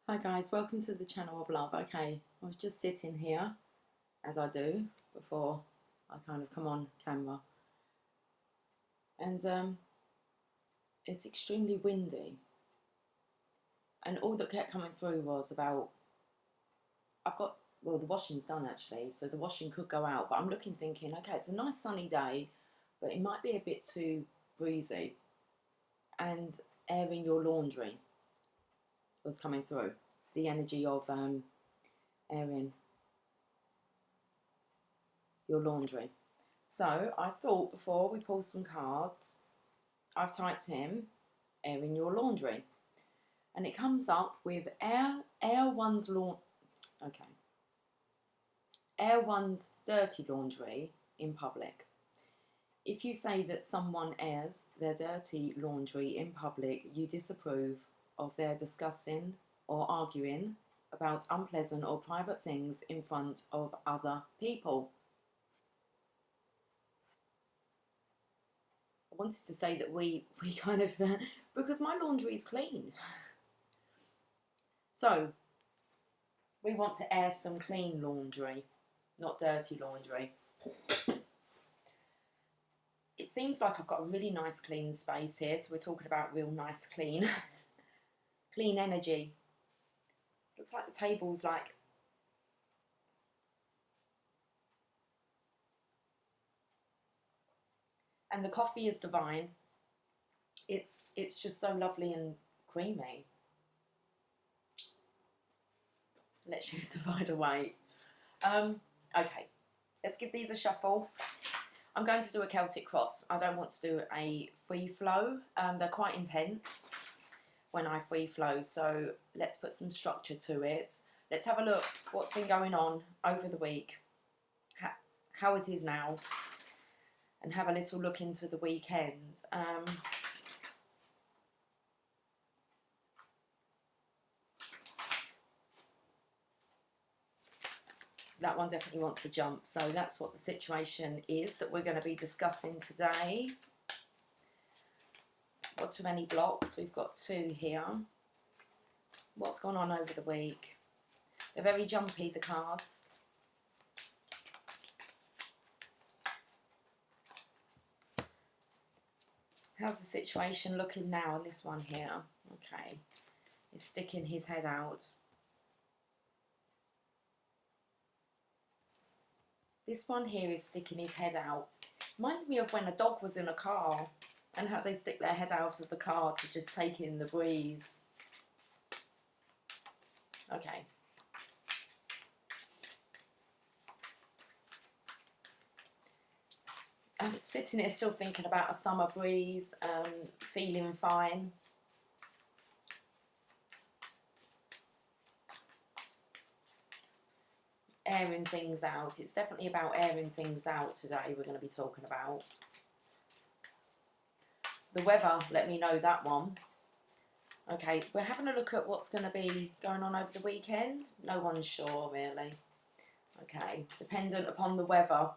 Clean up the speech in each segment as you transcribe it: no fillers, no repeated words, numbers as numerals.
Hi guys, welcome to the channel of love. Okay, I was just sitting here, as I do, before I kind of come on camera. And it's extremely windy. And all that kept coming through was about, well, the washing's done actually, so the washing could go out. But I'm looking thinking, okay, it's a nice sunny day, but it might be a bit too breezy. And airing your laundry was coming through. The energy of airing your laundry. So I thought before we pull some cards, I've typed in airing your laundry, and it comes up with air one's air one's dirty laundry in public. If you say that someone airs their dirty laundry in public, you disapprove of their discussing or arguing about unpleasant or private things in front of other people. I wanted to say that we kind of, because my laundry is clean. So, we want to air some clean laundry, not dirty laundry. It seems like I've got a really nice clean space here, so we're talking about real nice clean. Clean energy. Looks like the table's like... And the coffee is divine. It's just so lovely and creamy. Let's use the Rider-Waite. Okay, let's give these a shuffle. I'm going to do a Celtic cross. I don't want to do a free flow. They're quite intense when I free flow, so let's put some structure to it. Let's have a look what's been going on over the week. How it is now, and have a little look into the weekend. That one definitely wants to jump, so that's what the situation is that we're going to be discussing today. Not too many blocks, we've got 2 here. What's gone on over the week? They're very jumpy, the cards. How's the situation looking now on this one here? Okay, he's sticking his head out. This one here is sticking his head out. Reminds me of when a dog was in a car and how they stick their head out of the car to just take in the breeze. Okay. I'm sitting here still thinking about a summer breeze, feeling fine. Airing things out. It's definitely about airing things out today we're going to be talking about. The weather, let me know that one. Okay, we're having a look at what's going to be going on over the weekend. No one's sure, really. Okay, dependent upon the weather.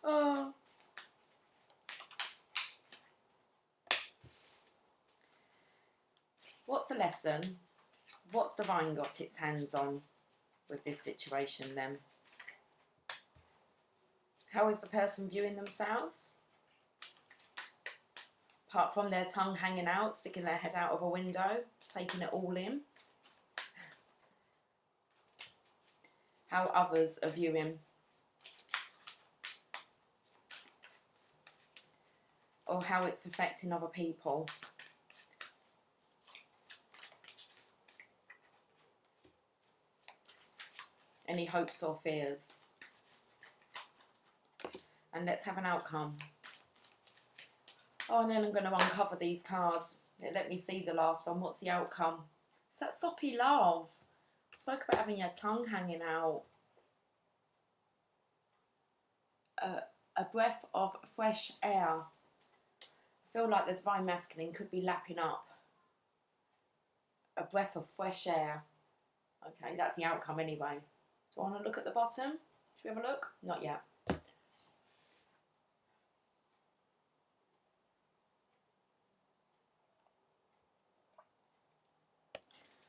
Oh. What's the lesson? What's divine got its hands on with this situation then? How is the person viewing themselves? Apart from their tongue hanging out, sticking their head out of a window, taking it all in. How others are viewing. Or how it's affecting other people. Any hopes or fears. And let's have an outcome. Oh, and then I'm going to uncover these cards. Let me see the last one. What's the outcome? It's that soppy love. I spoke about having your tongue hanging out. A breath of fresh air. I feel like the divine masculine could be lapping up. A breath of fresh air. Okay, that's the outcome anyway. Do I want to look at the bottom? Should we have a look? Not yet.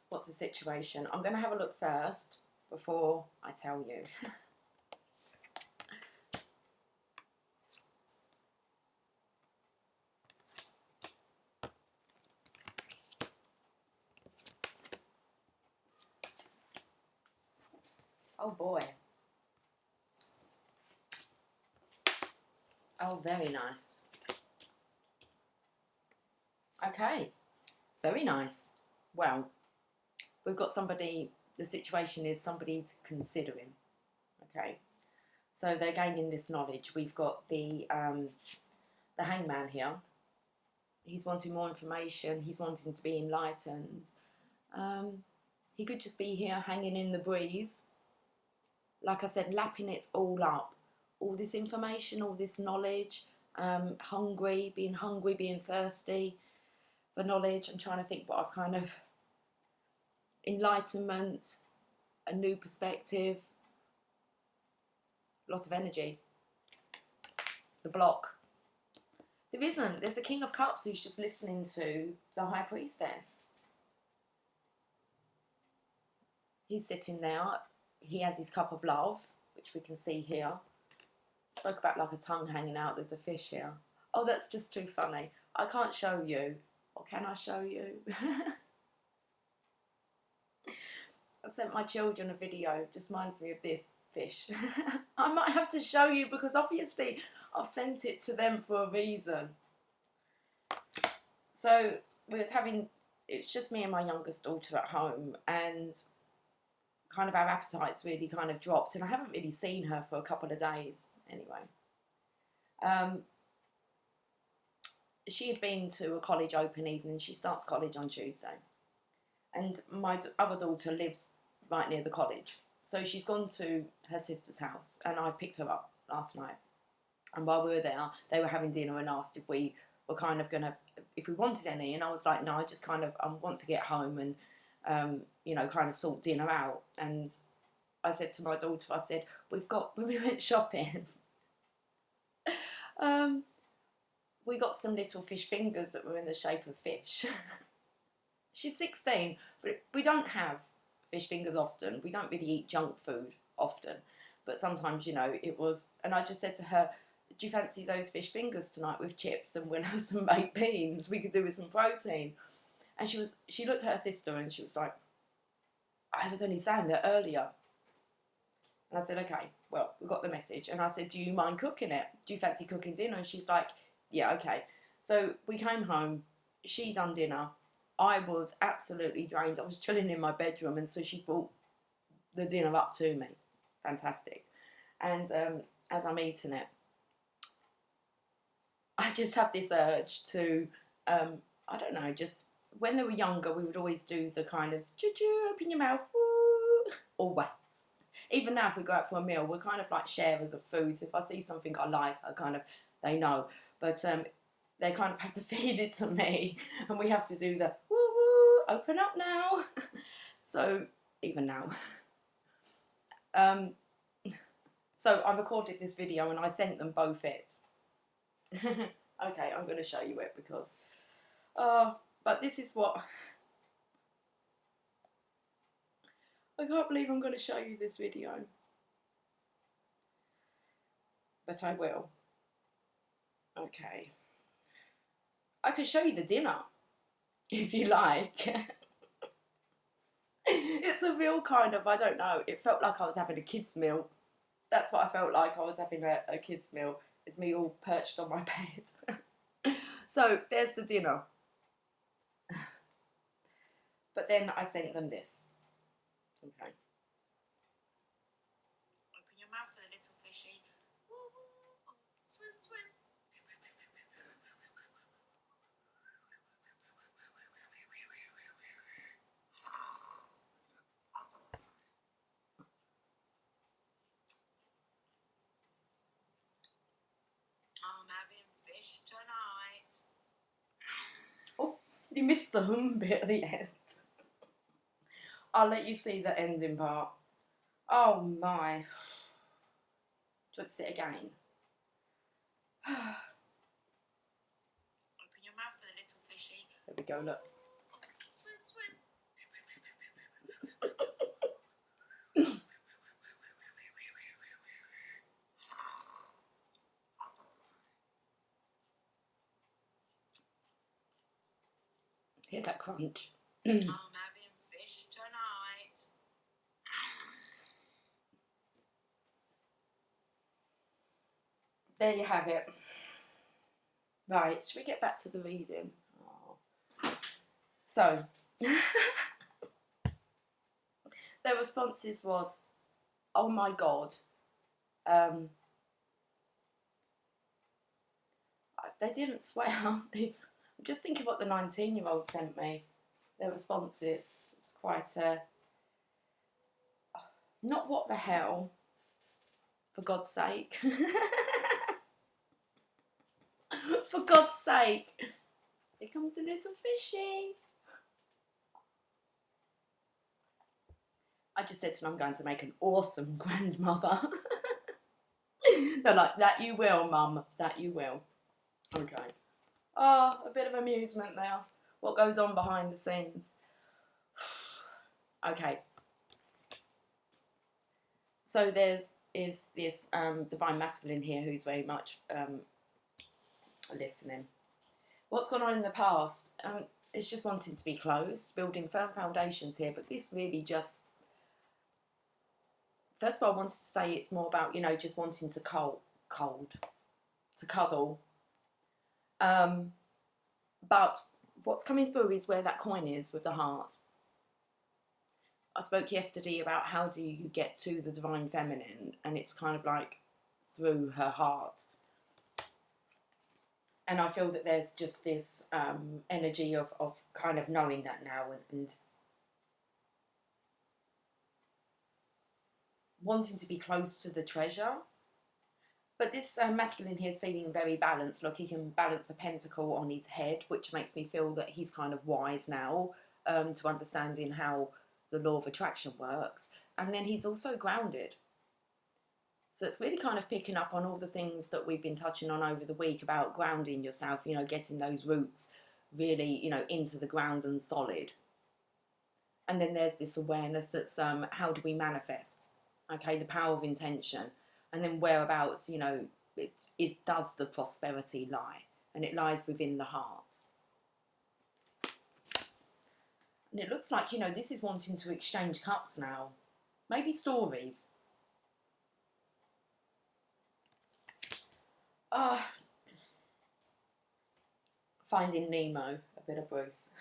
What's the situation? I'm going to have a look first before I tell you. Oh boy. Oh, very nice. Okay, it's very nice. Well, we've got somebody, the situation is somebody's considering. Okay, so they're gaining this knowledge. We've got the hangman here. He's wanting more information. He's wanting to be enlightened. He could just be here hanging in the breeze. Like I said, lapping it all up. All this information, all this knowledge, hungry, being thirsty for knowledge. I'm trying to think what I've kind of... Enlightenment, a new perspective, a lot of energy. The block. There isn't. There's a King of Cups who's just listening to the High Priestess. He's sitting there. He has his cup of love, which we can see here. Spoke about like a tongue hanging out. There's a fish here. Oh, that's just too funny. I can't show you. Or can I show you? I sent my children a video. Just reminds me of this fish. I might have to show you because obviously I've sent it to them for a reason. So it's just me and my youngest daughter at home, and kind of our appetites really kind of dropped, and I haven't really seen her for a couple of days anyway. She had been to a college open evening. She starts college on Tuesday, and my other daughter lives right near the college, so she's gone to her sister's house, and I've picked her up last night. And while we were there, they were having dinner and asked if we were kind of gonna, if we wanted any, and I was like, no, I just kind of want to get home and you know, kind of sort dinner out. And I said to my daughter, I said, when we went shopping, we got some little fish fingers that were in the shape of fish. She's 16, but we don't have fish fingers often. We don't really eat junk food often, but sometimes, you know, it was, and I just said to her, do you fancy those fish fingers tonight with chips, and we'll have some baked beans we could do with some protein? And she looked at her sister and she was like, I was only saying that earlier. And I said, okay, well, we got the message. And I said, do you mind cooking it? Do you fancy cooking dinner? And she's like, yeah, okay. So we came home, she done dinner. I was absolutely drained. I was chilling in my bedroom, and so she brought the dinner up to me. Fantastic. And as I'm eating it, I just have this urge to, I don't know, just... When they were younger, we would always do the kind of, choo-choo, open your mouth, woo, always. Even now, if we go out for a meal, we're kind of like sharers of food. So if I see something I like, they know. But they kind of have to feed it to me, and we have to do the, woo-woo, open up now. So, even now. So I recorded this video, and I sent them both it. Okay, I'm going to show you it because... But this is what... I can't believe I'm going to show you this video. But I will. Okay. I can show you the dinner, if you like. It's a real kind of, I don't know, it felt like I was having a kid's meal. That's what I felt like. I was having a kid's meal. It's me all perched on my bed. So, there's the dinner. But then I sent them this. Okay. Open your mouth for the little fishy. Woo, woo. Swim, swim. I'm having fish tonight. Oh, you missed the bit at the end. I'll let you see the ending part. Oh my. Do you want to sit again? Open your mouth for the little fishy. There we go, look. Swim, swim. Hear that crunch? I'm having fish tonight. There you have it. Right, should we get back to the reading? Oh. So, their responses was, oh my God. They didn't swear. I'm just thinking what the 19-year-old sent me. Their responses. It's quite not what the hell, for God's sake. For God's sake. Here comes a little fishy. I just said to them, I'm going to make an awesome grandmother. They're like, that you will, Mum. That you will. Okay. Oh, a bit of amusement there. What goes on behind the scenes? Okay. So there's this divine masculine here who's very much listening. What's gone on in the past? It's just wanting to be close, building firm foundations here, but this really just... First of all, I wanted to say it's more about, you know, just wanting to to cuddle. But what's coming through is where that coin is with the heart. I spoke yesterday about how do you get to the divine feminine, and it's kind of like through her heart. And I feel that there's just this energy of kind of knowing that now and wanting to be close to the treasure. But this masculine here is feeling very balanced. Look, he can balance a pentacle on his head, which makes me feel that he's kind of wise now to understanding how the law of attraction works. And then he's also grounded. So it's really kind of picking up on all the things that we've been touching on over the week about grounding yourself, you know, getting those roots really, you know, into the ground and solid. And then there's this awareness that's how do we manifest? Okay, the power of intention. And then whereabouts, you know, does the prosperity lie? And it lies within the heart. And it looks like, you know, this is wanting to exchange cups now. Maybe stories. Finding Nemo, a bit of Bruce.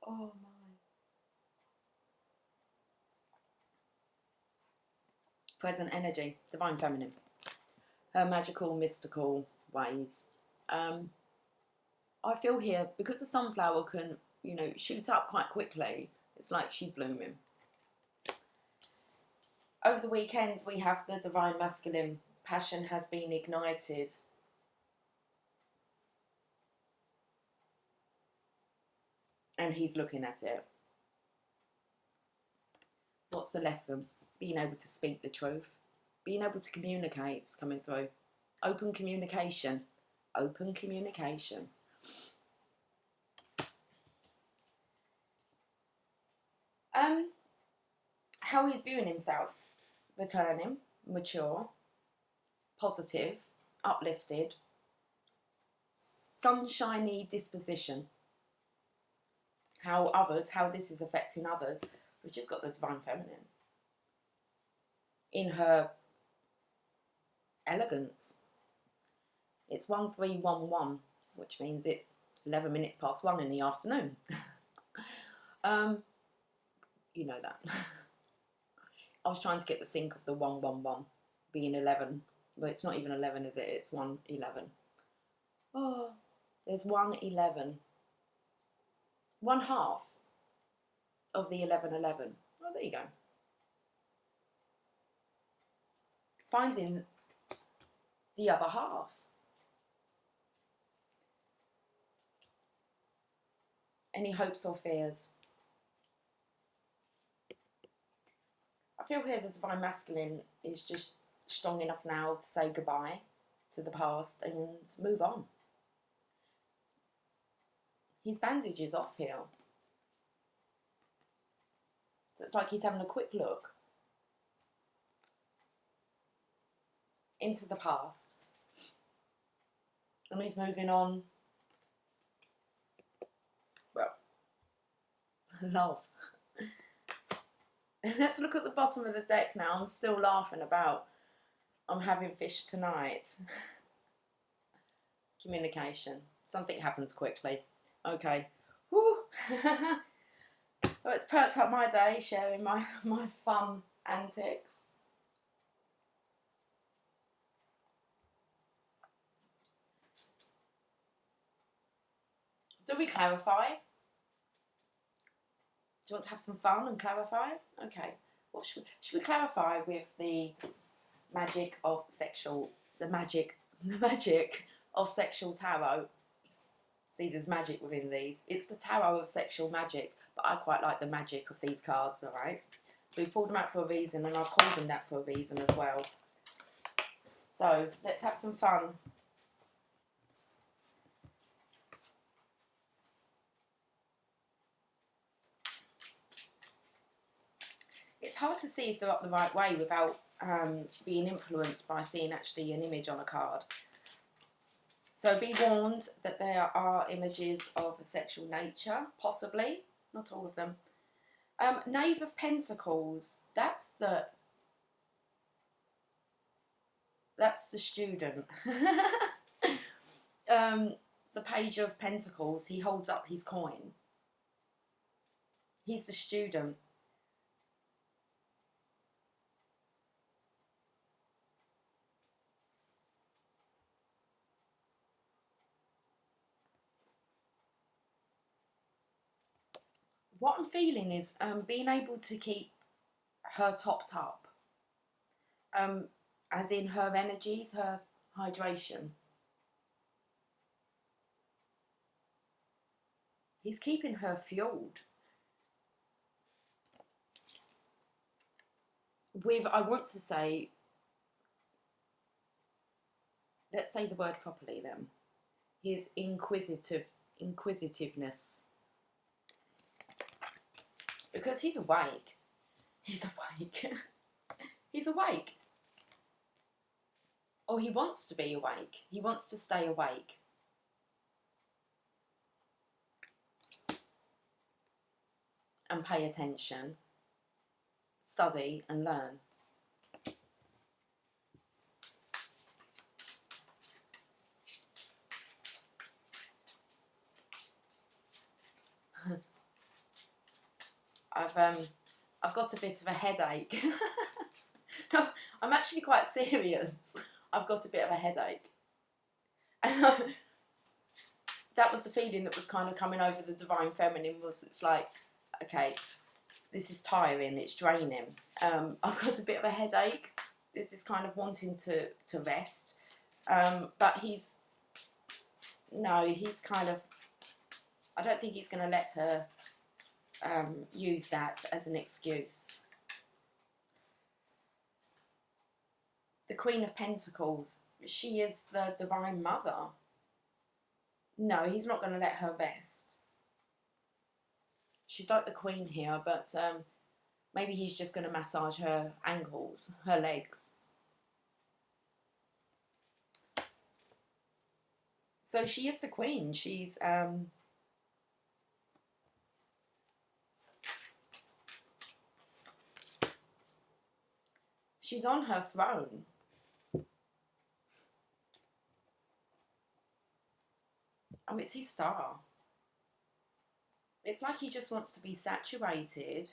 Oh my. Present energy, divine feminine. Her magical, mystical ways. I feel here, because the sunflower can, you know, shoot up quite quickly, it's like she's blooming. Over the weekend, we have the divine masculine. Passion has been ignited. And he's looking at it. What's the lesson? Being able to speak the truth. Being able to communicate is coming through. Open communication. Open communication. How he's viewing himself. Returning, mature, positive, uplifted, sunshiny disposition. How this is affecting others. We've just got the divine feminine. In her elegance. It's 1311, which means it's 11 minutes past 1 in the afternoon. You know that. I was trying to get the sync of the 111 being 11, but it's not even 11, is it? It's 111. Oh, there's 111. One half of the 1111. Oh, there you go. Finding the other half. Any hopes or fears? I feel here the divine masculine is just strong enough now to say goodbye to the past and move on. His bandage is off here. So it's like he's having a quick look into the past. And he's moving on Love. Let's look at the bottom of the deck now. I'm still laughing about I'm having fish tonight. Communication. Something happens quickly. Okay. Woo. Well, it's perked up my day sharing my fun antics. Do we clarify? Do you want to have some fun and clarify? Okay. What should we clarify with the magic of sexual, the magic of sexual tarot? See, there's magic within these. It's the tarot of sexual magic, but I quite like the magic of these cards, all right? So we pulled them out for a reason, and I've called them that for a reason as well. So let's have some fun. It's hard to see if they're up the right way without being influenced by seeing actually an image on a card. So be warned that there are images of a sexual nature, possibly, not all of them. Knave of Pentacles, that's the student. The Page of Pentacles, he holds up his coin. He's the student. What I'm feeling is being able to keep her topped up, as in her energies, her hydration. He's keeping her fueled. With, I want to say, let's say the word properly then, his inquisitiveness. Because he's awake. He's awake. He's awake. Or he wants to be awake. He wants to stay awake. And pay attention. Study and learn. I've got a bit of a headache. No, I'm actually quite serious. I've got a bit of a headache. And that was the feeling that was kind of coming over the Divine Feminine, was it's like, okay, this is tiring, it's draining. I've got a bit of a headache. This is kind of wanting to rest. But he's kind of, I don't think he's going to let her use that as an excuse. The Queen of Pentacles, she is the Divine Mother. No, he's not going to let her rest. She's like the Queen here, but maybe he's just going to massage her ankles, her legs. So she is the Queen. She's she's on her throne. Oh, it's his star. It's like he just wants to be saturated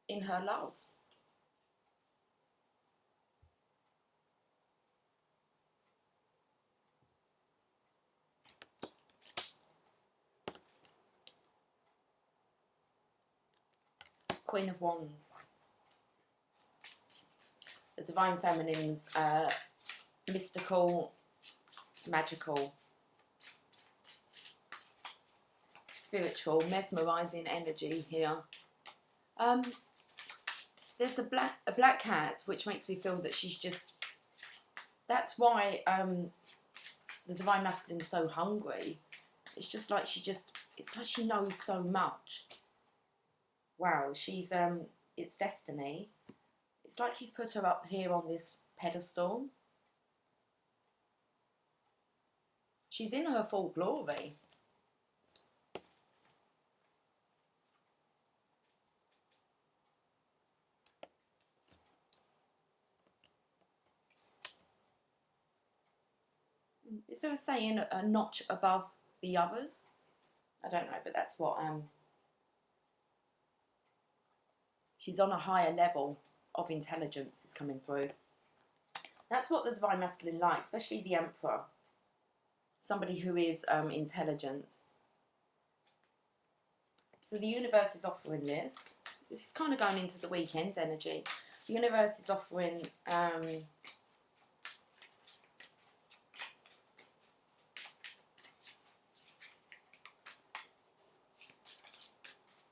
in her love. Queen of Wands. The Divine Feminine's mystical, magical, spiritual, mesmerising energy here. There's a black cat, which makes me feel that she's just... That's why the Divine Masculine is so hungry. It's just like it's like she knows so much. Wow, she's... it's destiny. It's like he's put her up here on this pedestal. She's in her full glory. is there a saying, a notch above the others? I don't know, but that's what she's on a higher level of intelligence is coming through. That's what the Divine Masculine likes, especially the Emperor. Somebody who is intelligent. So the universe is offering this. This is kind of going into the weekend energy. The universe is offering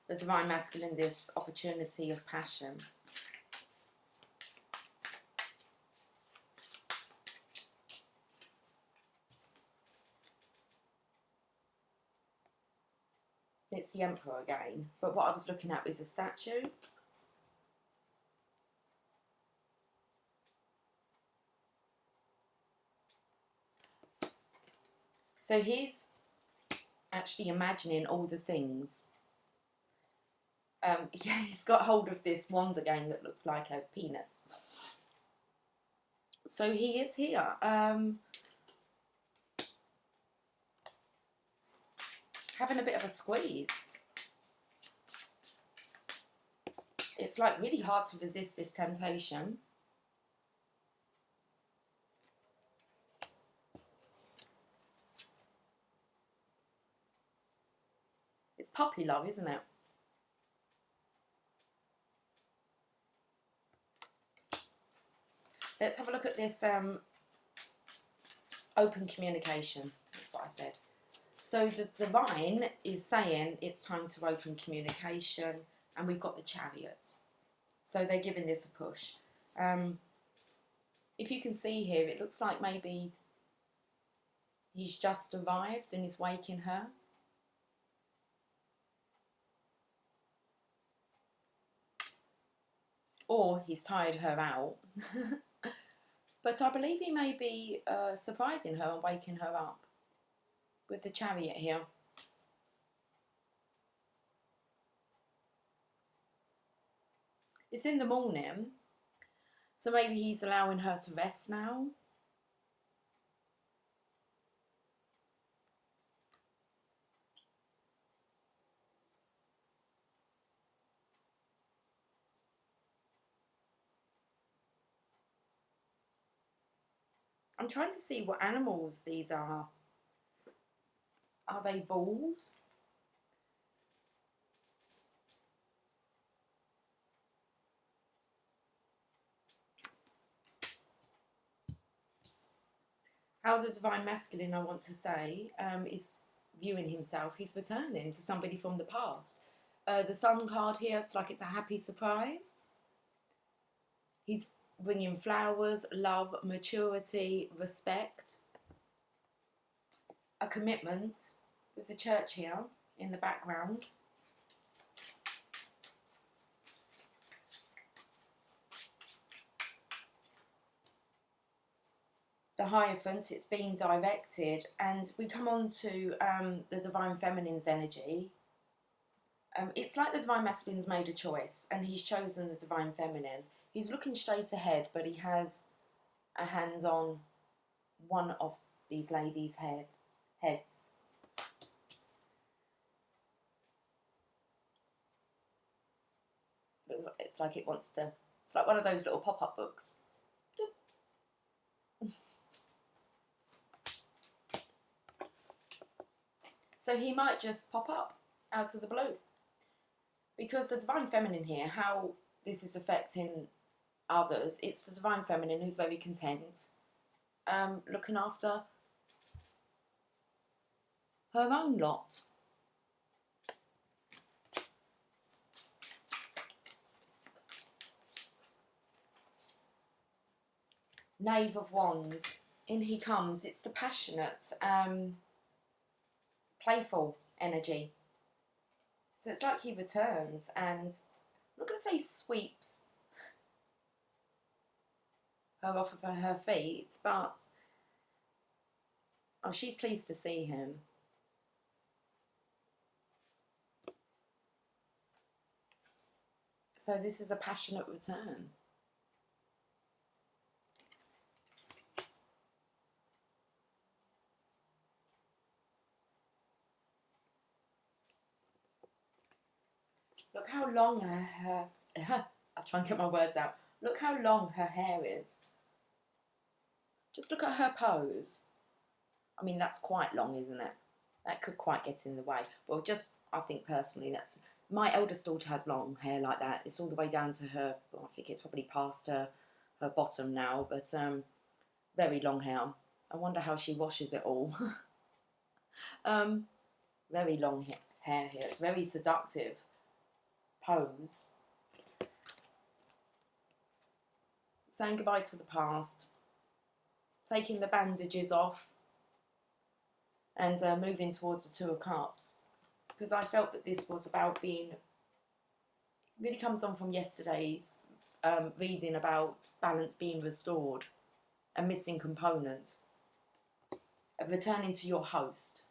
the Divine Masculine this opportunity of passion. It's the Emperor again, but what I was looking at is a statue. So he's actually imagining all the things. Yeah, he's got hold of this wand again that looks like a penis. So he is here. Having a bit of a squeeze. It's like really hard to resist this temptation. It's puppy love, isn't it? Let's have a look at this open communication. That's what I said. So the Divine is saying it's time to open communication, and we've got the Chariot. So they're giving this a push. If you can see here, it looks like maybe he's just arrived and is waking her. Or he's tired her out. But I believe he may be surprising her and waking her up with the Chariot here. It's in the morning, so maybe he's allowing her to rest now. I'm trying to see what animals these are. Are they bulls? How the Divine Masculine, I want to say, is viewing himself. He's returning to somebody from the past. The Sun card here, it's like it's a happy surprise. He's bringing flowers, love, maturity, respect. A commitment with the Church here in the background. The Hierophant, it's being directed, and we come on to the Divine Feminine's energy. It's like the Divine Masculine's made a choice, and he's chosen the Divine Feminine. He's looking straight ahead, but he has a hand on one of these ladies' heads. It's like it wants to, it's like one of those little pop-up books. So he might just pop up out of the blue. Because the Divine Feminine here, how this is affecting others, it's the Divine Feminine who's very content, looking after her own lot. Knave of Wands, in he comes. It's the passionate, playful energy. So it's like he returns and, I'm not going to say sweeps her off of her feet, but oh, she's pleased to see him. So this is a passionate return. Look how long her hair... I'll try and get my words out. Look how long her hair is. Just look at her pose. I mean, that's quite long, isn't it? That could quite get in the way. Well, just, I think personally, that's... My eldest daughter has long hair like that. It's all the way down to her... Well, I think it's probably past her bottom now, but very long hair. I wonder how she washes it all. Very long hair here. It's very seductive pose. Saying goodbye to the past. Taking the bandages off. And moving towards the Two of Cups. Because I felt that this was about being... It really comes on from yesterday's reading about balance being restored. A missing component. Of returning to your host.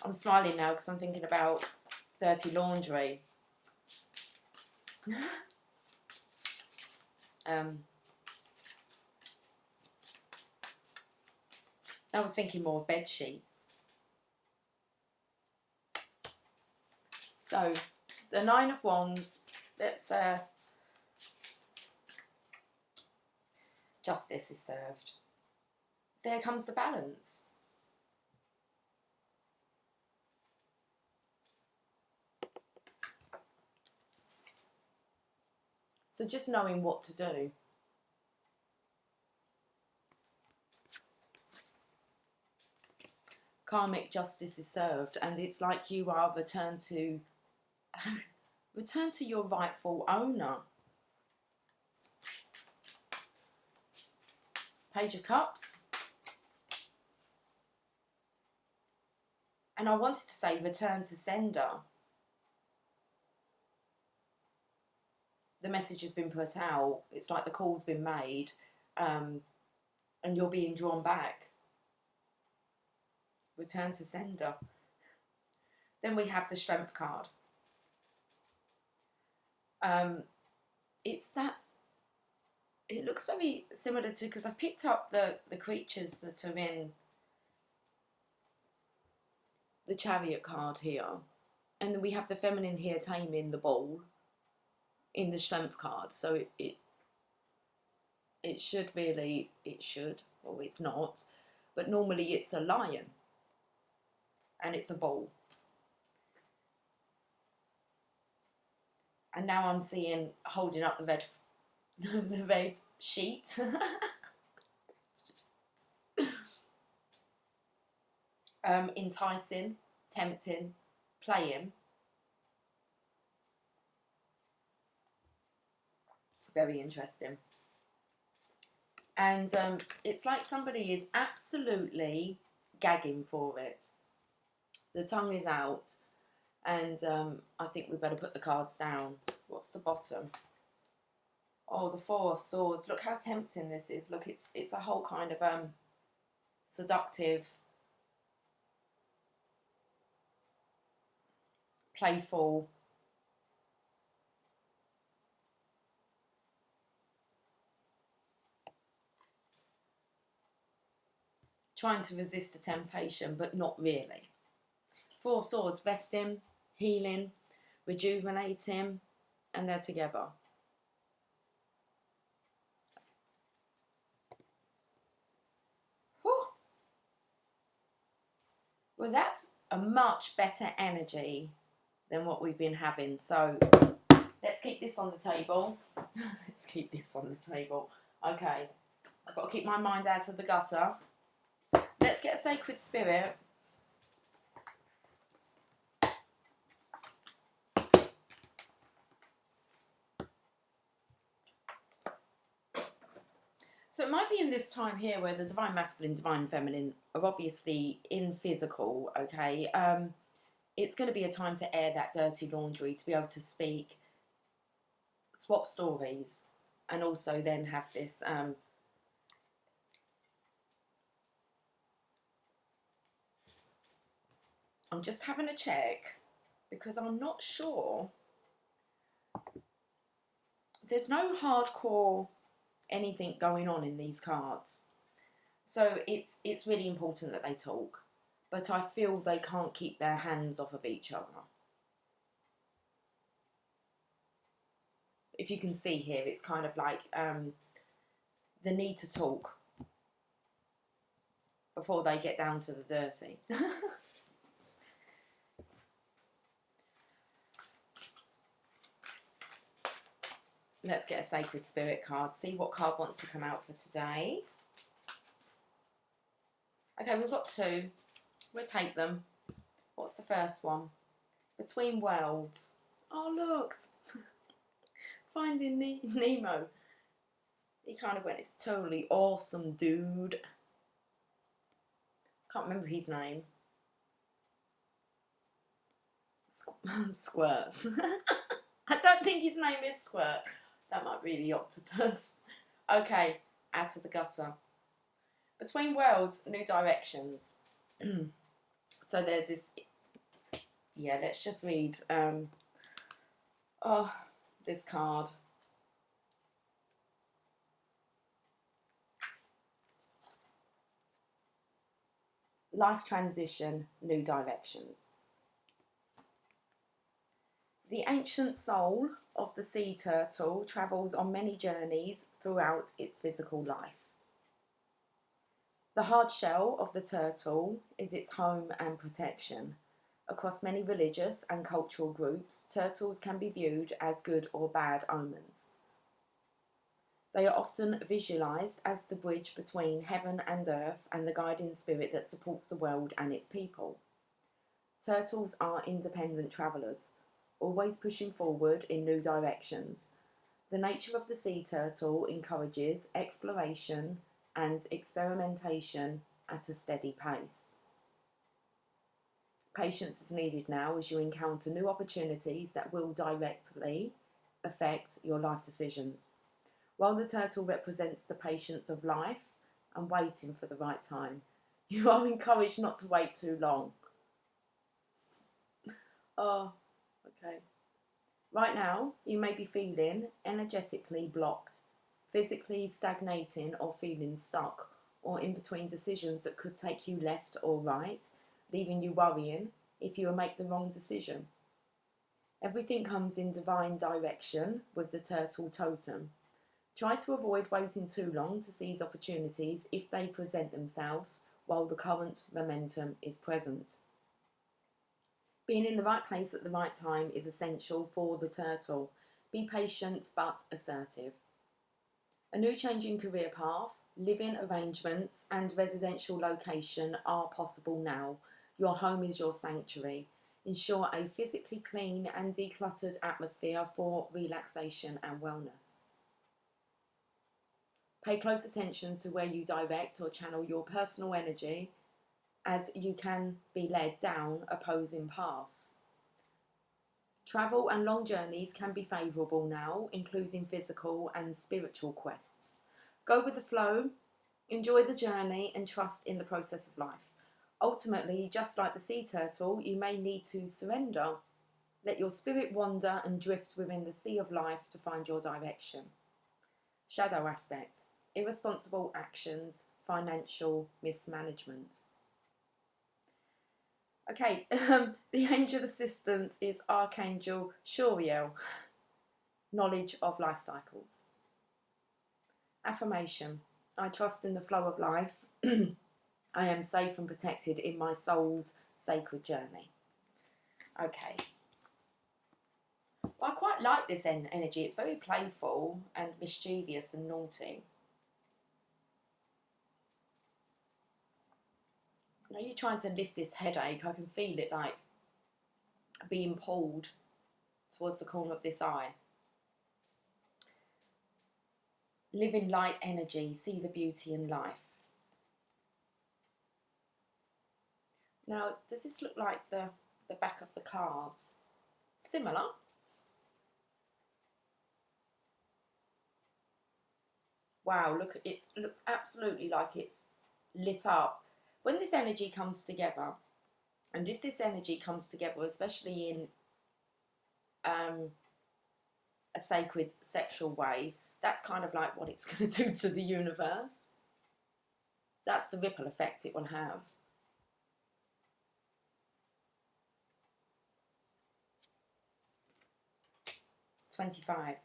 I'm smiling now because I'm thinking about dirty laundry. I was thinking more of bed sheets. So, the Nine of Wands, let's... justice is served. There comes the balance. So just knowing what to do. Karmic justice is served, and it's like you are returned to your rightful owner. Page of Cups. And I wanted to say return to sender. The message has been put out. It's like the call's been made, and you're being drawn back. Return to sender. Then we have the Strength card. It's that... It looks very similar to... Because I've picked up the creatures that are in the Chariot card here. And then we have the feminine here taming the bull in the Strength card. So it should really... It should. Well, it's not. But normally it's a lion. And it's a bull. And now I'm seeing holding up the red sheet. Enticing, tempting, playing. Very interesting. And it's like somebody is absolutely gagging for it. The tongue is out, and I think we better put the cards down. What's the bottom? Oh, the Four of Swords. Look how tempting this is. Look, it's a whole kind of seductive, playful, trying to resist the temptation, but not really. Four of Swords, resting, healing, rejuvenating, and they're together. Whew. Well, that's a much better energy than what we've been having. So let's keep this on the table. Let's keep this on the table. Okay, I've got to keep my mind out of the gutter. Let's get a sacred spirit. So it might be in this time here where the divine masculine, divine feminine are obviously in physical, okay? It's going to be a time to air that dirty laundry, to be able to speak, swap stories, and also then have this... I'm just having a check because I'm not sure there's no hardcore anything going on in these cards. So it's really important that they talk. But I feel they can't keep their hands off of each other. If you can see here, it's kind of like the need to talk before they get down to the dirty. Let's get a Sacred Spirit card. See what card wants to come out for today. Okay, we've got two. We'll take them. What's the first one? Between Worlds. Oh, look. Finding Nemo. He kind of went, it's totally awesome, dude. Can't remember his name. Squirt. I don't think his name is Squirt. That might be the octopus. Okay, out of the gutter. Between Worlds, New Directions. So there's this. Yeah, let's just read. This card. Life transition, new directions. The ancient soul of the sea turtle travels on many journeys throughout its physical life. The hard shell of the turtle is its home and protection. Across many religious and cultural groups, turtles can be viewed as good or bad omens. They are often visualized as the bridge between heaven and earth and the guiding spirit that supports the world and its people. Turtles are independent travelers, always pushing forward in new directions. The nature of the sea turtle encourages exploration and experimentation at a steady pace. Patience is needed now as you encounter new opportunities that will directly affect your life decisions. While the turtle represents the patience of life and waiting for the right time, you are encouraged not to wait too long. Oh, okay. Right now, you may be feeling energetically blocked, physically stagnating or feeling stuck, or in between decisions that could take you left or right, leaving you worrying if you will make the wrong decision. Everything comes in divine direction with the turtle totem. Try to avoid waiting too long to seize opportunities if they present themselves while the current momentum is present. Being in the right place at the right time is essential for the turtle. Be patient but assertive. A new changing career path, living arrangements and residential location are possible now. Your home is your sanctuary. Ensure a physically clean and decluttered atmosphere for relaxation and wellness. Pay close attention to where you direct or channel your personal energy, as you can be led down opposing paths. Travel and long journeys can be favourable now, including physical and spiritual quests. Go with the flow, enjoy the journey and trust in the process of life. Ultimately, just like the sea turtle, you may need to surrender. Let your spirit wander and drift within the sea of life to find your direction. Shadow aspect. Irresponsible actions, financial mismanagement. Okay, the angel assistance is Archangel Shuriel, knowledge of life cycles. Affirmation. I trust in the flow of life. I am safe and protected in my soul's sacred journey. Okay. Well, I quite like this energy. It's very playful and mischievous and naughty. I know you're trying to lift this headache. I can feel it like being pulled towards the corner of this eye. Live in light energy. See the beauty in life. Now, does this look like the back of the cards? Similar. Wow, look, it looks absolutely like it's lit up. When this energy comes together, and if this energy comes together, especially in a sacred sexual way, that's kind of like what it's going to do to the universe. That's the ripple effect it will have. $25.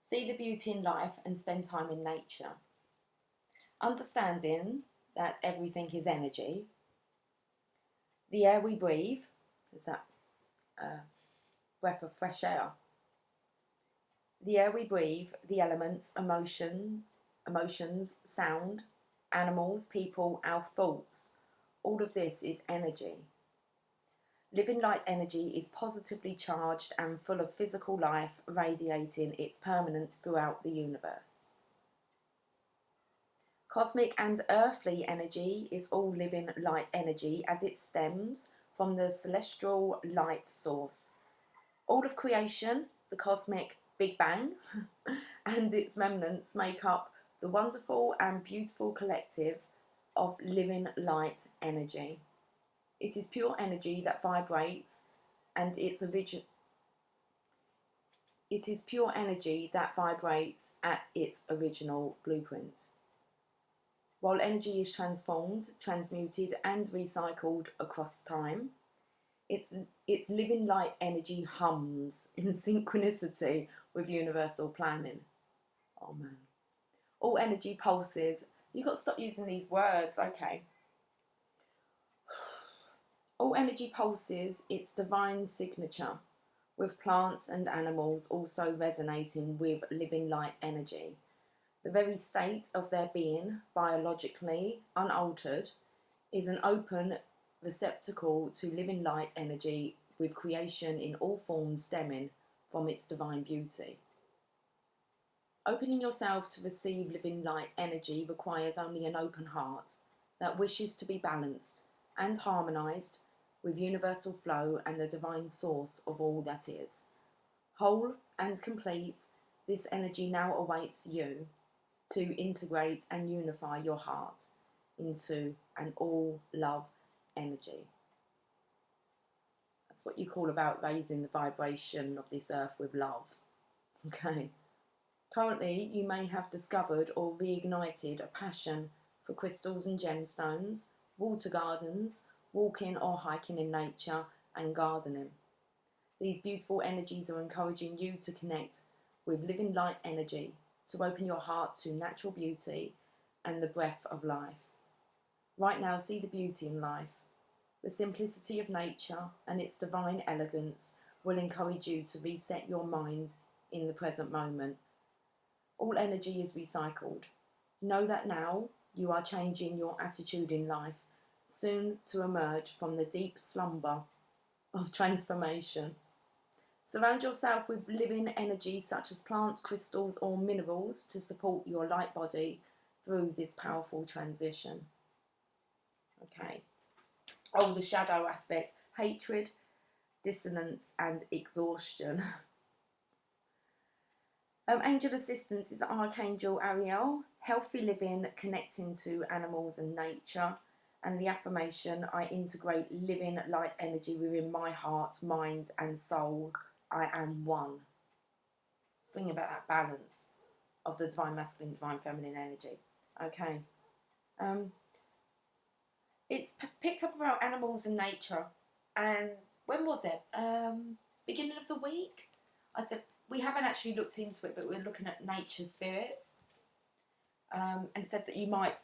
See the beauty in life and spend time in nature. Understanding that everything is energy. The air we breathe is that breath of fresh air. The air we breathe, the elements, emotions, sound, animals, people, our thoughts. All of this is energy. Living light energy is positively charged and full of physical life, radiating its permanence throughout the universe. Cosmic and earthly energy is all living light energy as it stems from the celestial light source. All of creation, the cosmic Big Bang, and its remnants make up the wonderful and beautiful collective of living light energy. It is pure energy that vibrates, and it is pure energy that vibrates at its original blueprint. While energy is transformed, transmuted, and recycled across time, its living light energy hums in synchronicity with universal planning. Oh man. All energy pulses. You've got to stop using these words, okay. All energy pulses its divine signature, with plants and animals also resonating with living light energy. The very state of their being, biologically unaltered, is an open receptacle to living light energy, with creation in all forms stemming from its divine beauty. Opening yourself to receive living light energy requires only an open heart that wishes to be balanced and harmonized with universal flow and the divine source of all that is. Whole and complete, this energy now awaits you to integrate and unify your heart into an all-love energy. That's what you call about raising the vibration of this earth with love. Okay. Currently, you may have discovered or reignited a passion for crystals and gemstones, water gardens, walking or hiking in nature, and gardening. These beautiful energies are encouraging you to connect with living light energy, to open your heart to natural beauty and the breath of life. Right now, see the beauty in life. The simplicity of nature and its divine elegance will encourage you to reset your mind in the present moment. All energy is recycled. Know that now you are changing your attitude in life, soon to emerge from the deep slumber of transformation. Surround yourself with living energy such as plants, crystals, or minerals to support your light body through this powerful transition. Okay. Oh, the shadow aspect: hatred, dissonance, and exhaustion. Angel assistance is Archangel Ariel. Healthy living, connecting to animals and nature. And the affirmation: I integrate living light energy within my heart, mind, and soul. I am one. It's thinking about that balance of the divine masculine, divine feminine energy. Okay. It's picked up about animals and nature. And when was it? Beginning of the week? I said, we haven't actually looked into it, but we're looking at nature spirits. And said that it might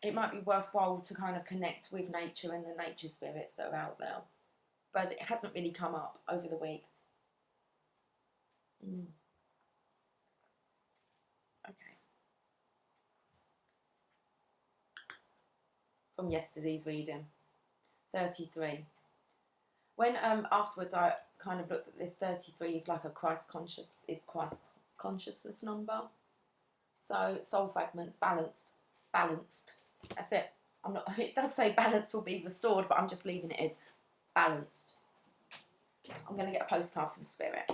be worthwhile to kind of connect with nature and the nature spirits that are out there. But it hasn't really come up over the week. Okay. From yesterday's reading. 33. When afterwards I kind of looked at this, 33 is like a Christ consciousness number. So soul fragments, balanced. That's it. It does say balance will be restored, but I'm just leaving it as balanced. I'm going to get a postcard from Spirit.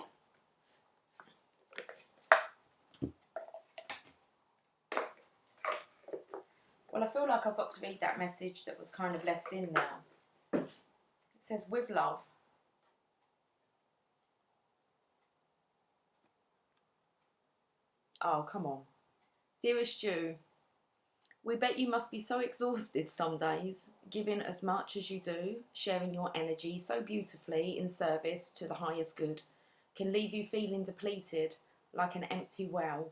Well, I feel like I've got to read that message that was kind of left in now. It says, with love. Oh, come on. Dearest Jew, we bet you must be so exhausted some days, giving as much as you do, sharing your energy so beautifully in service to the highest good, can leave you feeling depleted, like an empty well.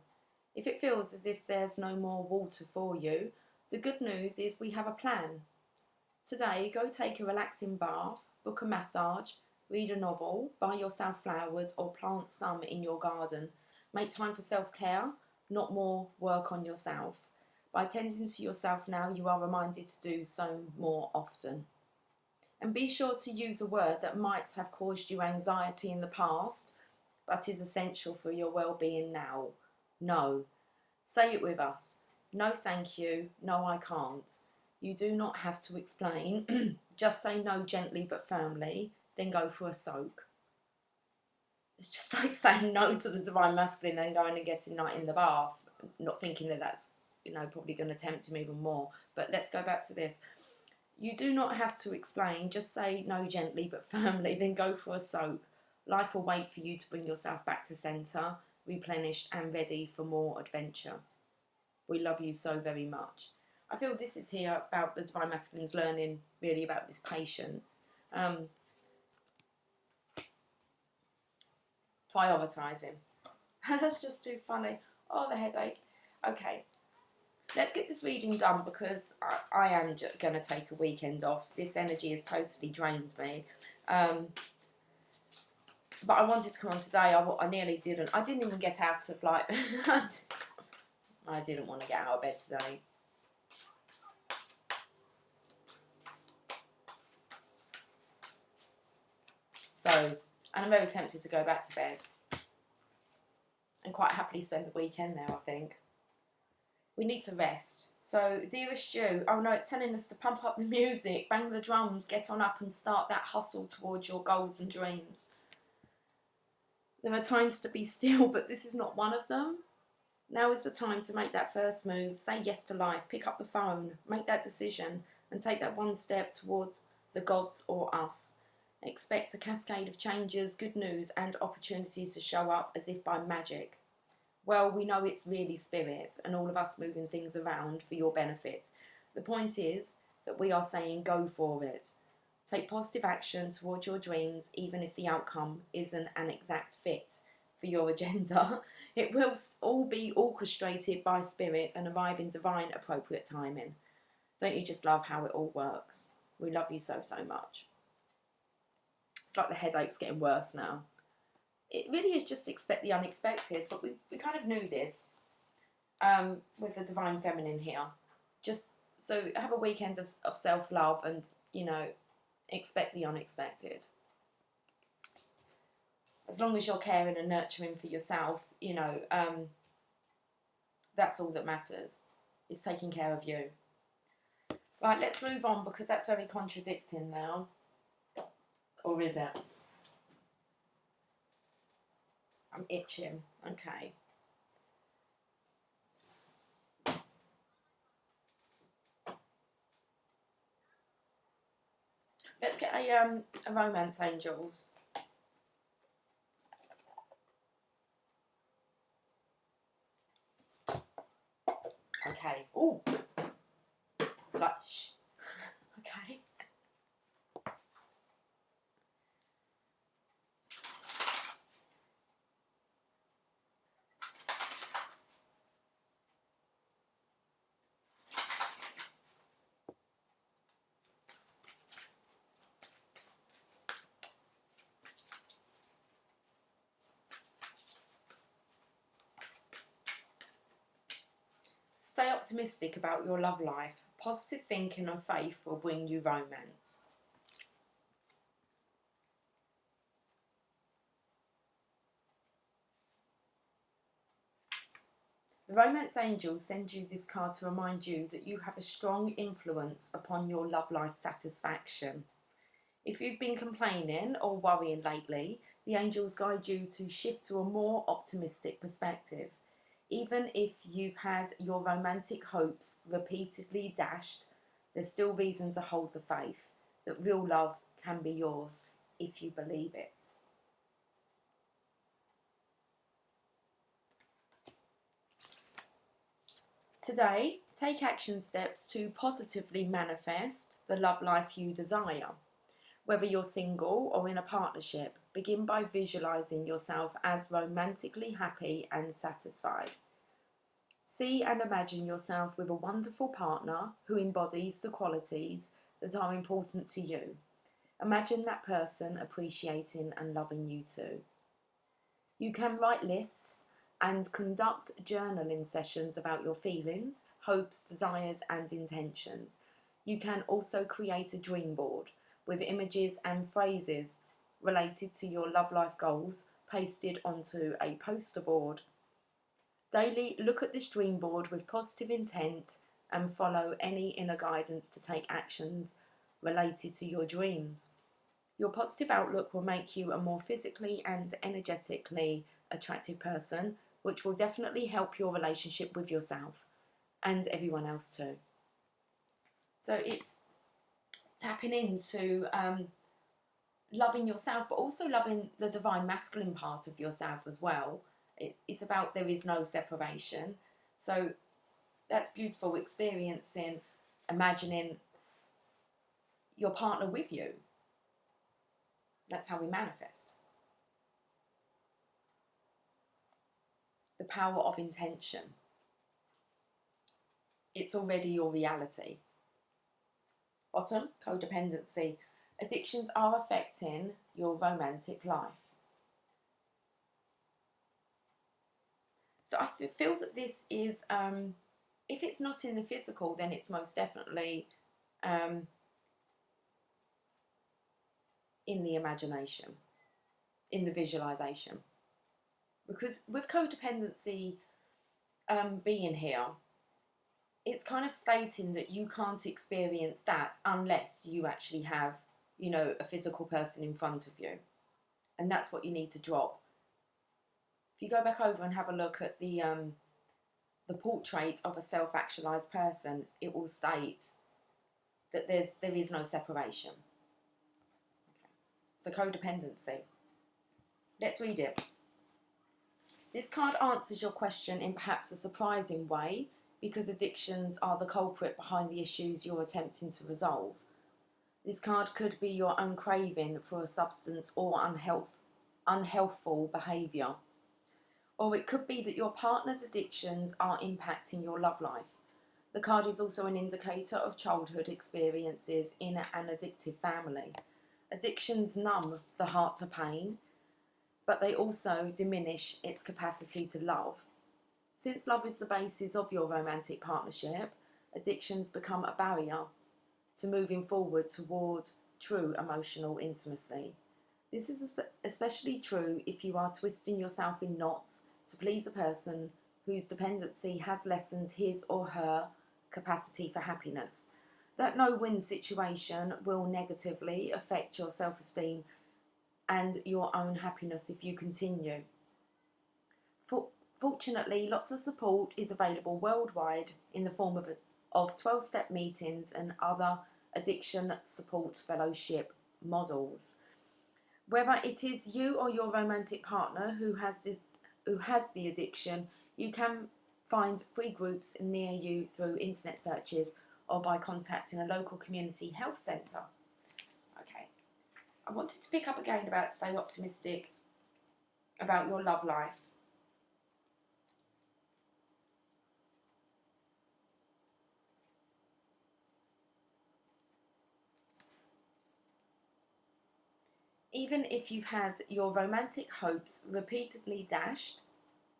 If it feels as if there's no more water for you, the good news is we have a plan. Today, go take a relaxing bath, book a massage, read a novel, buy yourself flowers or plant some in your garden. Make time for self-care, not more work on yourself. By tending to yourself now, you are reminded to do so more often. And be sure to use a word that might have caused you anxiety in the past, but is essential for your well-being now. No. Say it with us. No, thank you. No, I can't. You do not have to explain. Just say no gently but firmly, then go for a soak. It's just like saying no to the divine masculine, then going and getting night in the bath, not thinking that that's, probably going to tempt him even more. But let's go back to this. You do not have to explain. Just say no gently but firmly, then go for a soak. Life will wait for you to bring yourself back to centre, replenished and ready for more adventure. We love you so very much. I feel this is here about the divine masculines learning really about this patience. Prioritising. That's just too funny. Oh, the headache. Okay, let's get this reading done because I am going to take a weekend off. This energy has totally drained me. But I wanted to come on today. I nearly didn't. I didn't even get out of I didn't want to get out of bed today. So, and I'm very tempted to go back to bed and quite happily spend the weekend there, I think. We need to rest. So, dearest you, oh no, it's telling us to pump up the music, bang the drums, get on up and start that hustle towards your goals and dreams. There are times to be still, but this is not one of them. Now is the time to make that first move, say yes to life, pick up the phone, make that decision, and take that one step towards the gods or us. Expect a cascade of changes, good news, and opportunities to show up as if by magic. Well, we know it's really spirit and all of us moving things around for your benefit. The point is that we are saying go for it. Take positive action towards your dreams, even if the outcome isn't an exact fit for your agenda. It will all be orchestrated by spirit and arrive in divine appropriate timing. Don't you just love how it all works? We love you so, so much. It's like the headache's getting worse now. It really is just expect the unexpected, but we kind of knew this with the divine feminine here. Just so have a weekend of self-love and, expect the unexpected. As long as you're caring and nurturing for yourself, that's all that matters, is taking care of you. Right, let's move on because that's very contradicting now. Or is it? I'm itching. Okay. Let's get a romance angels. Okay. Oh. It's like shh. Okay. Stay optimistic about your love life. Positive thinking and faith will bring you romance. The romance angels send you this card to remind you that you have a strong influence upon your love life satisfaction. If you've been complaining or worrying lately, the angels guide you to shift to a more optimistic perspective. Even if you've had your romantic hopes repeatedly dashed, there's still reason to hold the faith that real love can be yours if you believe it. Today, take action steps to positively manifest the love life you desire. Whether you're single or in a partnership, begin by visualizing yourself as romantically happy and satisfied. See and imagine yourself with a wonderful partner who embodies the qualities that are important to you. Imagine that person appreciating and loving you too. You can write lists and conduct journaling sessions about your feelings, hopes, desires, and intentions. You can also create a dream board with images and phrases related to your love life goals pasted onto a poster board. Daily, look at this dream board with positive intent and follow any inner guidance to take actions related to your dreams. Your positive outlook will make you a more physically and energetically attractive person, which will definitely help your relationship with yourself and everyone else too. So it's tapping into loving yourself, but also loving the divine masculine part of yourself as well. It's about there is no separation. So that's beautiful, experiencing, imagining your partner with you. That's how we manifest. The power of intention. It's already your reality. Bottom, codependency. Addictions are affecting your romantic life. So I feel that this is, if it's not in the physical, then it's most definitely in the imagination, in the visualization. Because with codependency being here, it's kind of stating that you can't experience that unless you actually have, a physical person in front of you. And that's what you need to drop. If you go back over and have a look at the portrait of a self-actualized person, it will state that there is no separation. Okay. So codependency. Let's read it. This card answers your question in perhaps a surprising way, because addictions are the culprit behind the issues you're attempting to resolve. This card could be your own craving for a substance or unhealthful behaviour. Or it could be that your partner's addictions are impacting your love life. The card is also an indicator of childhood experiences in an addictive family. Addictions numb the heart to pain, but they also diminish its capacity to love. Since love is the basis of your romantic partnership, addictions become a barrier to moving forward toward true emotional intimacy. This is especially true if you are twisting yourself in knots to please a person whose dependency has lessened his or her capacity for happiness. That no-win situation will negatively affect your self-esteem and your own happiness if you continue. Fortunately, lots of support is available worldwide in the form of 12-step meetings and other addiction support fellowship models. Whether it is you or your romantic partner who has the addiction, you can find free groups near you through internet searches or by contacting a local community health centre. Okay, I wanted to pick up again about stay optimistic about your love life. Even if you've had your romantic hopes repeatedly dashed,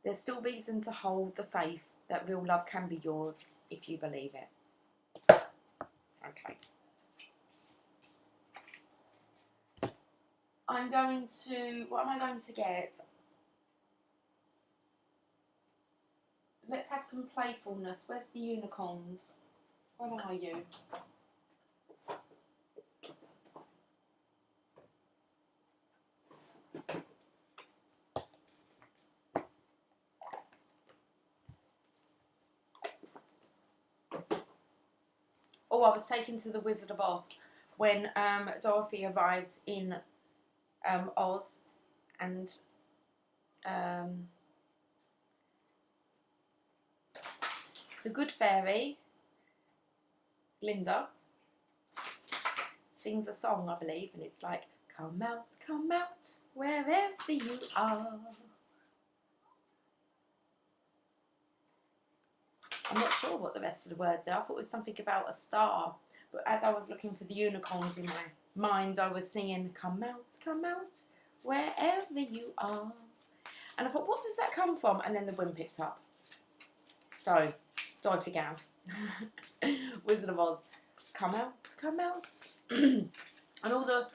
there's still reason to hold the faith that real love can be yours if you believe it. Okay. What am I going to get? Let's have some playfulness. Where's the unicorns? Where are you? Oh, I was taken to the Wizard of Oz when Dorothy arrives in Oz, and the good fairy, Glinda, sings a song, I believe, and it's like, come out, wherever you are. I'm not sure what the rest of the words are. I thought it was something about a star. But as I was looking for the unicorns in my mind, I was singing, come out, wherever you are. And I thought, what does that come from? And then the wind picked up. So, Dorothy Gown, Wizard of Oz, come out. And all the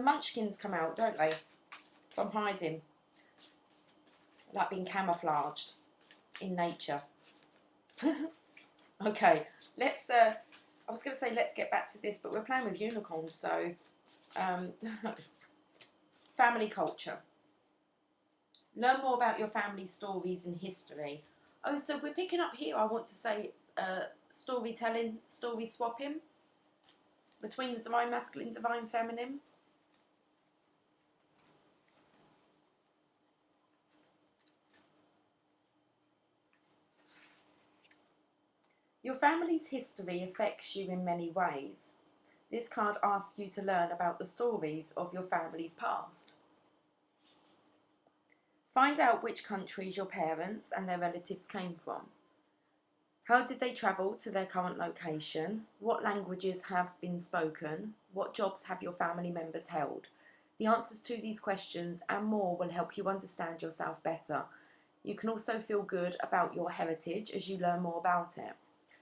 munchkins come out, don't they? From hiding. Like being camouflaged in nature. Okay, let's, I was going to say let's get back to this, but we're playing with unicorns, so, family culture. Learn more about your family's stories and history. Oh, so we're picking up here, I want to say, storytelling, story swapping between the divine masculine, divine feminine. Your family's history affects you in many ways. This card asks you to learn about the stories of your family's past. Find out which countries your parents and their relatives came from. How did they travel to their current location? What languages have been spoken? What jobs have your family members held? The answers to these questions and more will help you understand yourself better. You can also feel good about your heritage as you learn more about it.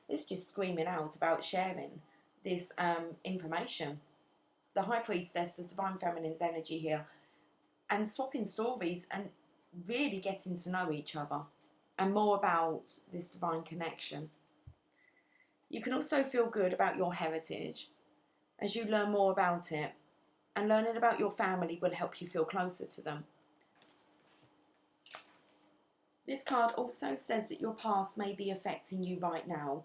It's just screaming out about sharing this information. The High Priestess, the Divine Feminine's energy here, and swapping stories and really getting to know each other and more about this divine connection. You can also feel good about your heritage as you learn more about it, and learning about your family will help you feel closer to them. This card also says that your past may be affecting you right now.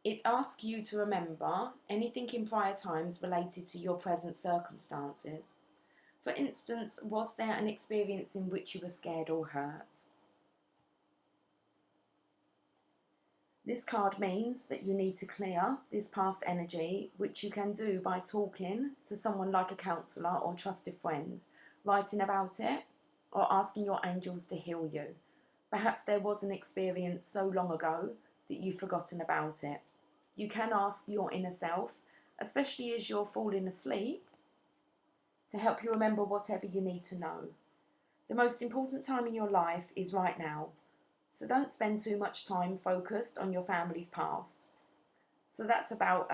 It asks you to remember anything in prior times related to your present circumstances. For instance, was there an experience in which you were scared or hurt? This card means that you need to clear this past energy, which you can do by talking to someone like a counsellor or trusted friend, writing about it, or asking your angels to heal you. Perhaps there was an experience so long ago that you've forgotten about it. You can ask your inner self, especially as you're falling asleep, to help you remember whatever you need to know. The most important time in your life is right now, so don't spend too much time focused on your family's past. So that's about,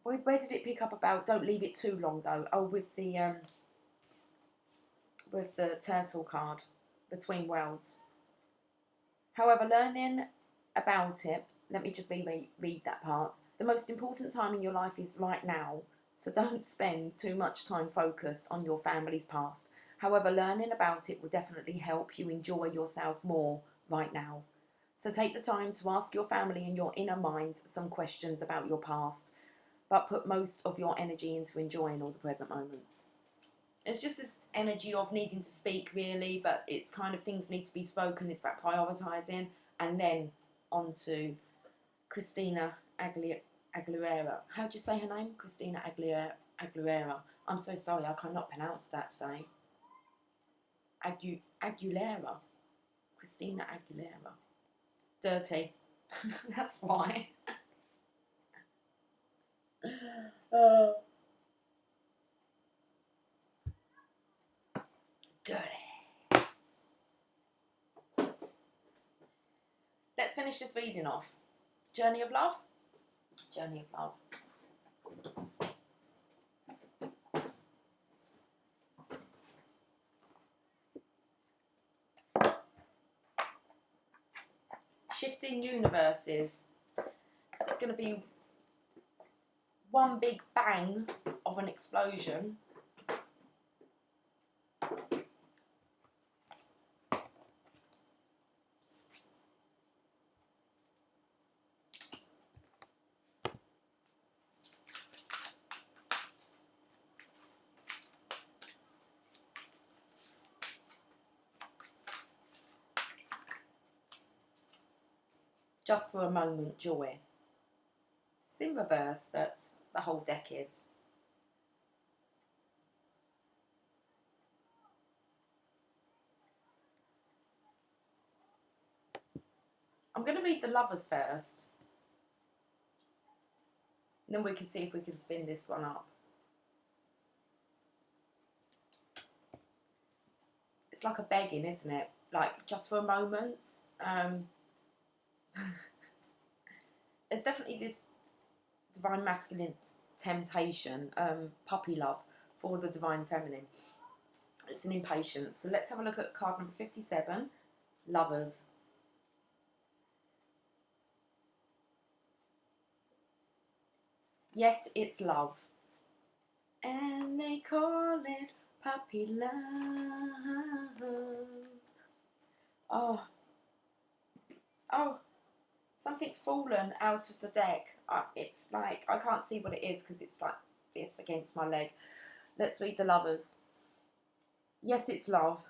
where did it pick up about? Don't leave it too long though. Oh, with the turtle card, Between Worlds. However, learning about it, let me just read that part. The most important time in your life is right now, so don't spend too much time focused on your family's past. However, learning about it will definitely help you enjoy yourself more right now. So take the time to ask your family and your inner mind some questions about your past, but put most of your energy into enjoying all the present moments. It's just this energy of needing to speak, really, but it's kind of things need to be spoken. It's about prioritising, and then on to Christina Aguilera. How do you say her name? Christina Aguilera. I'm so sorry, I cannot pronounce that today. Aguilera. Christina Aguilera. Dirty. That's why. Dirty. Let's finish this reading off. Journey of Love. Journey of Love. Shifting universes. It's going to be one big bang of an explosion. Just for a moment, joy. It's in reverse, but the whole deck is. I'm going to read the Lovers first. Then we can see if we can spin this one up. It's like a begging, isn't it? Like, just for a moment. There's definitely this divine masculine temptation, puppy love for the divine feminine. It's an impatience. So let's have a look at card number 57, Lovers. Yes, it's love. And they call it puppy love. Oh, something's fallen out of the deck. It's like, I can't see what it is because it's like this against my leg. Let's read the Lovers. Yes, it's love.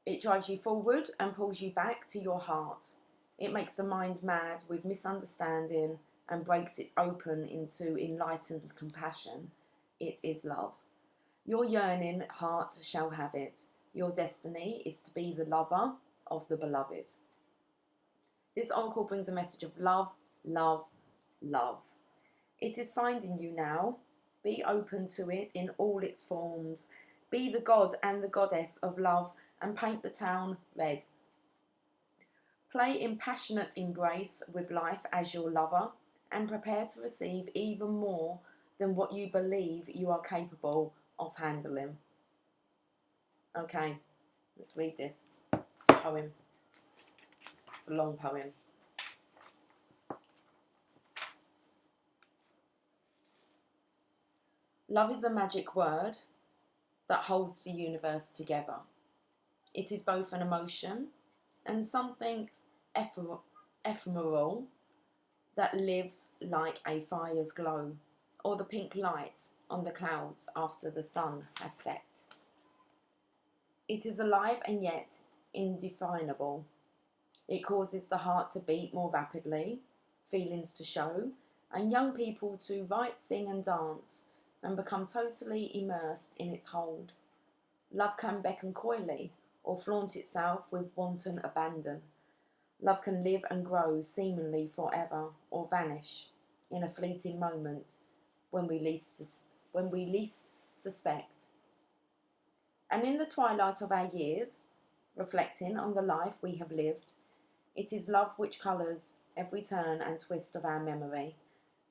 It drives you forward and pulls you back to your heart. It makes the mind mad with misunderstanding and breaks it open into enlightened compassion. It is love. Your yearning heart shall have it. Your destiny is to be the lover of the beloved. This oracle brings a message of love, love, love. It is finding you now. Be open to it in all its forms. Be the god and the goddess of love and paint the town red. Play in passionate embrace with life as your lover and prepare to receive even more than what you believe you are capable of handling. Okay, let's read this. It's a poem. It's a long poem. Love is a magic word that holds the universe together. It is both an emotion and something ephemeral that lives like a fire's glow or the pink light on the clouds after the sun has set. It is alive and yet indefinable. It causes the heart to beat more rapidly, feelings to show, and young people to write, sing and dance and become totally immersed in its hold. Love can beckon coyly or flaunt itself with wanton abandon. Love can live and grow seemingly forever or vanish in a fleeting moment when we least suspect. And in the twilight of our years, reflecting on the life we have lived, it is love which colours every turn and twist of our memory.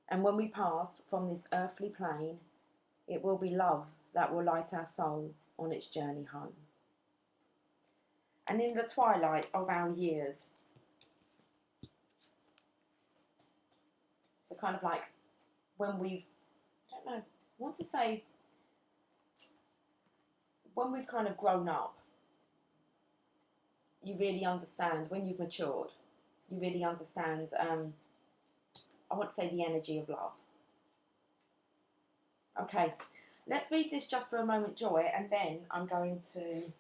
And when we pass from this earthly plane, it will be love that will light our soul on its journey home. And in the twilight of our years, so kind of like when we've, I don't know, I want to say when we've kind of grown up, you really understand, when you've matured, you really understand, I want to say the energy of love. Okay, let's read this just for a moment, Joy, and then I'm going to,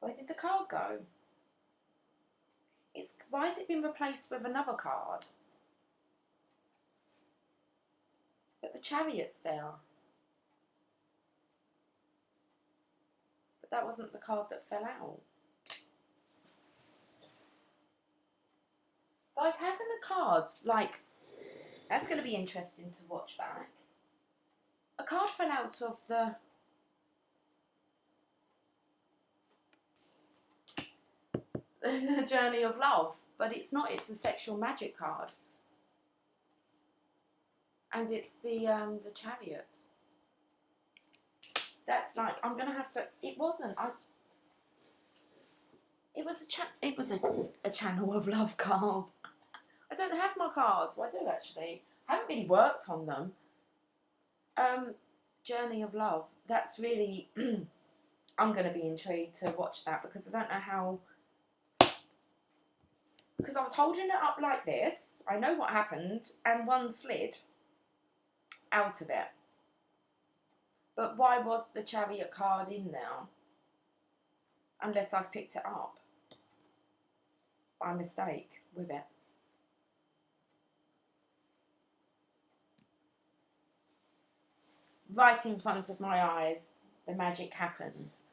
where did the card go? Why has it been replaced with another card? But the Chariot's there. But that wasn't the card that fell out. Guys, how can the cards, like, that's going to be interesting to watch back. A card fell out of the Journey of Love, but it's not, it's a sexual magic card. And it's the Chariot. That's like, I'm going to have to, it wasn't, it was a Channel of Love card. I don't have my cards. Well, I do actually. I haven't really worked on them. Journey of Love. That's really, I'm going to be intrigued to watch that because I don't know how, because I was holding it up like this. I know what happened and one slid out of it. But why was the Chariot card in there? Unless I've picked it up. by mistake with it. Right in front of my eyes, the magic happens.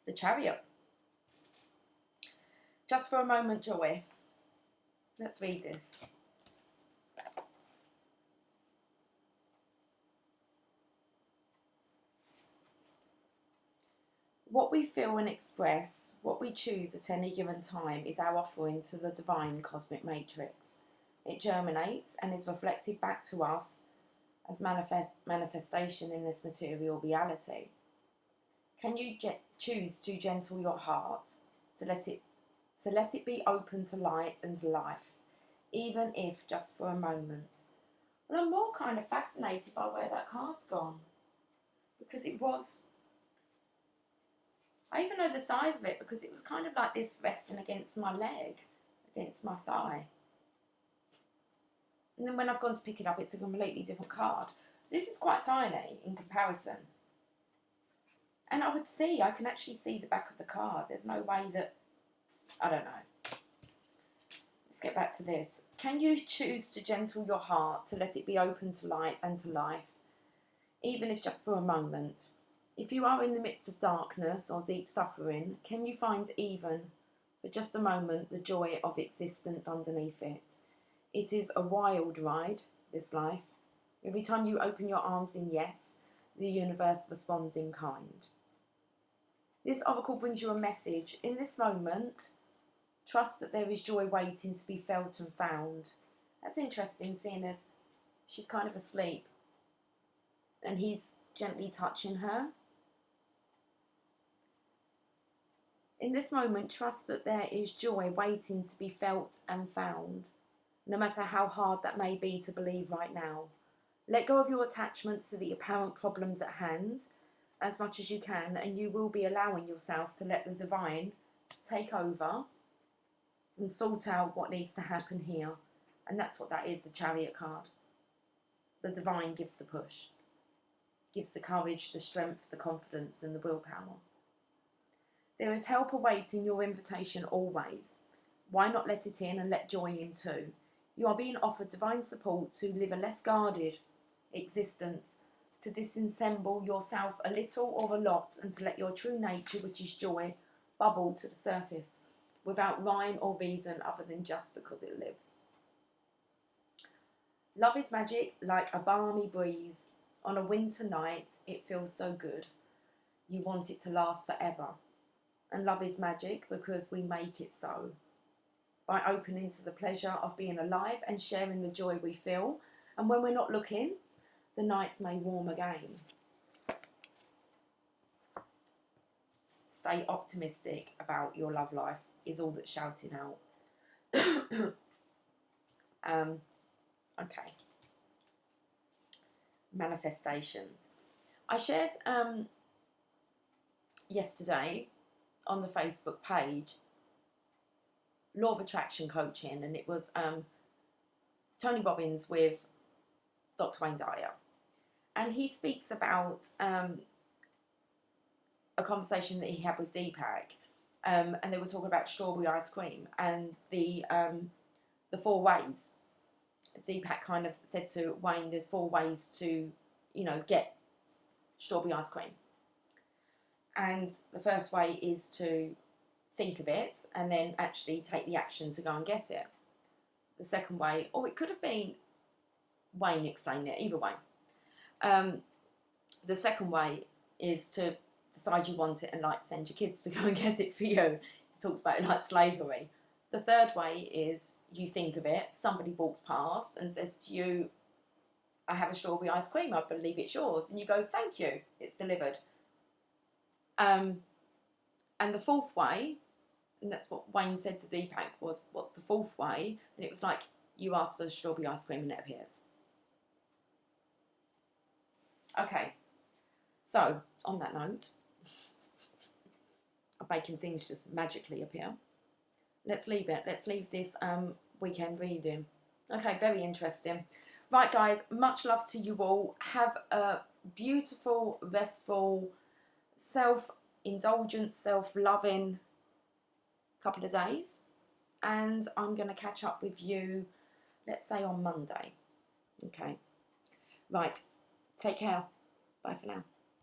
The Chariot. Just for a moment, joy. Let's read this. What we feel and express, what we choose at any given time, is our offering to the divine cosmic matrix. It germinates and is reflected back to us as manifestation in this material reality. Can you choose to gentle your heart, to let it be open to light and to life, even if just for a moment? Well, I'm more kind of fascinated by where that card's gone, because it was, I even know the size of it, because it was kind of like this resting against my leg, against my thigh. And then when I've gone to pick it up, it's a completely different card. This is quite tiny in comparison. And I can actually see the back of the card. There's no way that, I don't know. Let's get back to this. Can you choose to gentle your heart, to let it be open to light and to life, even if just for a moment? If you are in the midst of darkness or deep suffering, can you find even, for just a moment, the joy of existence underneath it? It is a wild ride, this life. Every time you open your arms in yes, the universe responds in kind. This oracle brings you a message. In this moment, trust that there is joy waiting to be felt and found. That's interesting, seeing as she's kind of asleep and he's gently touching her. In this moment, trust that there is joy waiting to be felt and found, no matter how hard that may be to believe right now. Let go of your attachment to the apparent problems at hand as much as you can, and you will be allowing yourself to let the divine take over and sort out what needs to happen here. And that's what that is, the Chariot card. The divine gives the push, gives the courage, the strength, the confidence, and the willpower. There is help awaiting your invitation always. Why not let it in and let joy in too? You are being offered divine support to live a less guarded existence, to disassemble yourself a little or a lot, and to let your true nature, which is joy, bubble to the surface without rhyme or reason other than just because it lives. Love is magic like a balmy breeze. On a winter night, it feels so good. You want it to last forever. And love is magic because we make it so. By opening to the pleasure of being alive and sharing the joy we feel. And when we're not looking, the nights may warm again. Stay optimistic about your love life is all that's shouting out. Okay. Manifestations. I shared yesterday on the Facebook page Law of Attraction coaching, and it was Tony Robbins with Dr. Wayne Dyer, and he speaks about a conversation that he had with Deepak, and they were talking about strawberry ice cream and the 4 ways. Deepak kind of said to Wayne, there's 4 ways to, get strawberry ice cream. And the first way is to think of it and then actually take the action to go and get it. The second way, or it could have been Wayne explaining it, either way. The second way is to decide you want it and send your kids to go and get it for you. He talks about it like slavery. The third way is you think of it, somebody walks past and says to you, I have a strawberry ice cream, I believe it's yours. And you go, thank you, it's delivered. And the fourth way, and that's what Wayne said to Deepak, was, what's the fourth way? And it was like, you ask for the strawberry ice cream and it appears. Okay, so on that note of making things just magically appear, let's leave it. Let's leave this weekend reading. Okay, very interesting. Right, guys, much love to you all. Have a beautiful, restful, self-indulgent, self-loving couple of days. and I'm going to catch up with you, let's say on Monday. Okay. Right. Take care. Bye for now.